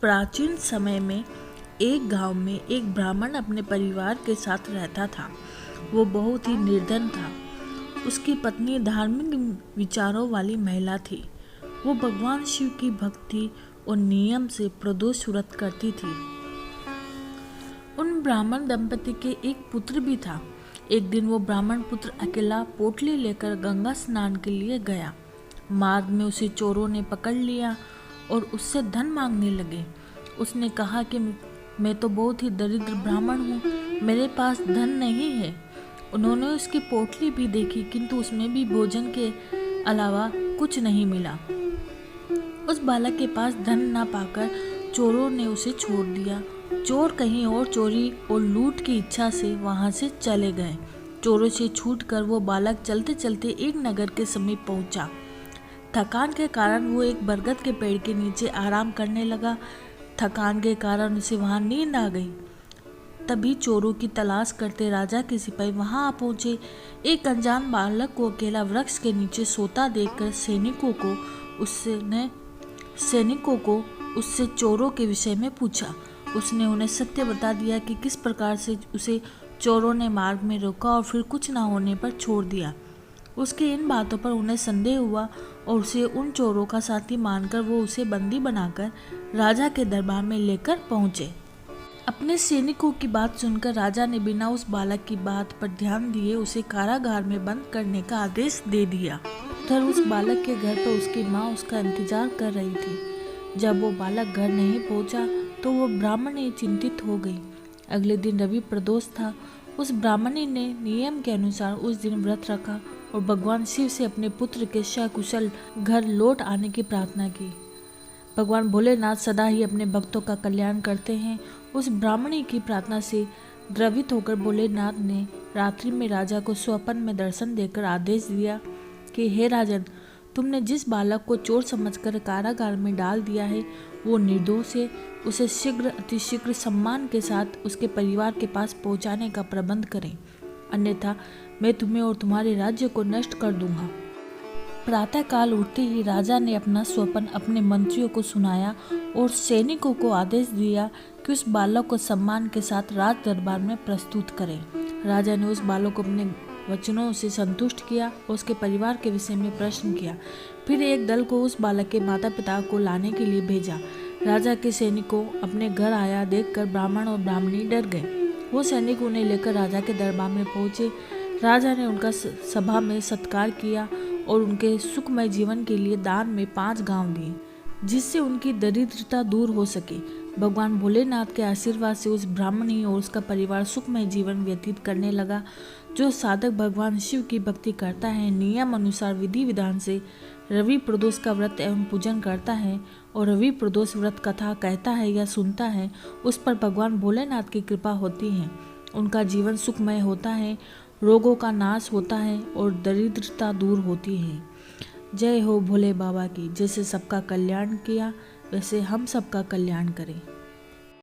प्राचीन समय में एक गांव में एक ब्राह्मण अपने परिवार के साथ रहता था। वो बहुत ही निर्धन था। उसकी पत्नी धार्मिक विचारों वाली महिला थी। वो भगवान शिव की भक्ति और नियम से प्रदोष व्रत करती थी। उन ब्राह्मण दंपति के एक पुत्र भी था। एक दिन वो ब्राह्मण पुत्र अकेला पोटली लेकर गंगा स्नान के लिए गया। मार्ग में उसे चोरों ने पकड़ लिया और उससे धन मांगने लगे। उसने कहा कि मैं तो बहुत ही दरिद्र ब्राह्मण हूँ, मेरे पास धन नहीं है। उन्होंने उसकी पोटली भी देखी, किंतु उसमें भी भोजन के अलावा कुछ नहीं मिला। उस बालक के पास धन न पाकर चोरों ने उसे छोड़ दिया। चोर कहीं और चोरी और लूट की इच्छा से वहां से चले गए। चोरों से छूटकर वो बालक चलते चलते एक नगर के समीप पहुंचा। थकान के कारण वो एक बरगद के पेड़ के नीचे आराम करने लगा। थकान के कारण उसे वहां नींद आ गई। तभी चोरों की तलाश करते राजा के सिपाही वहां आ पहुंचे। एक अनजान बालक को अकेला वृक्ष के नीचे सोता देखकर सैनिकों को उससे चोरों के विषय में पूछा। उसने उन्हें सत्य बता दिया कि किस प्रकार से उसे चोरों ने मार्ग में रोका और फिर कुछ न होने पर छोड़ दिया। उसकी इन बातों पर उन्हें संदेह हुआ और उसे उन चोरों का साथी मानकर वो उसे बंदी बनाकर राजा के दरबार में लेकर पहुंचे। अपने सैनिकों की बात सुनकर राजा ने बिना उस बालक की बात पर ध्यान दिए उसे कारागार में बंद करने का आदेश दे दिया। उधर उस बालक के घर पर उसकी माँ उसका इंतजार कर रही थी। जब वो बालक घर नहीं पहुंचा तो वो ब्राह्मणी चिंतित हो गई। अगले दिन रवि प्रदोष था। उस ब्राह्मणी ने नियम के अनुसार उस दिन व्रत रखा और भगवान शिव से अपने पुत्र के सकुशल घर लौट आने की प्रार्थना की। भगवान भोलेनाथ सदा ही अपने भक्तों का कल्याण करते हैं। उस ब्राह्मणी की प्रार्थना से द्रवित होकर भोलेनाथ ने रात्रि में राजा को स्वप्न में दर्शन देकर आदेश दिया कि हे राजन, तुमने जिस बालक को चोर समझकर कारागार में डाल दिया है वो निर्दोष है। उसे शीघ्र अतिशीघ्र सम्मान के साथ उसके परिवार के पास पहुंचाने का प्रबंध करें, अन्यथा मैं तुम्हें और तुम्हारे राज्य को नष्ट कर दूंगा। प्रातःकाल उठते ही राजा ने अपना स्वप्न अपने मंत्रियों को सुनाया और सैनिकों को आदेश दिया कि उस बालक को सम्मान के साथ राज दरबार में प्रस्तुत करें। राजा ने उस बालक को अपने वचनों से संतुष्ट किया और उसके परिवार के विषय में प्रश्न किया। फिर एक दल को उस बालक के माता पिता को लाने के लिए भेजा। राजा के सैनिकों अपने घर आया देखकर ब्राह्मण और ब्राह्मणी डर गए। वो सैनिक उन्हें लेकर राजा के दरबार में पहुंचे। राजा ने उनका सभा में सत्कार किया और उनके सुखमय जीवन के लिए दान में 5 गांव दिए, जिससे उनकी दरिद्रता दूर हो सके। भगवान भोलेनाथ के आशीर्वाद से उस ब्राह्मणी और उसका परिवार सुखमय जीवन व्यतीत करने लगा। जो साधक भगवान शिव की भक्ति करता है, नियम अनुसार विधि विधान से रवि प्रदोष का व्रत एवं पूजन करता है और रवि प्रदोष व्रत कथा कहता है या सुनता है, उस पर भगवान भोलेनाथ की कृपा होती है। उनका जीवन सुखमय होता है, रोगों का नाश होता है और दरिद्रता दूर होती है। जय हो भोले बाबा की। जैसे सबका कल्याण किया वैसे हम सबका कल्याण करें।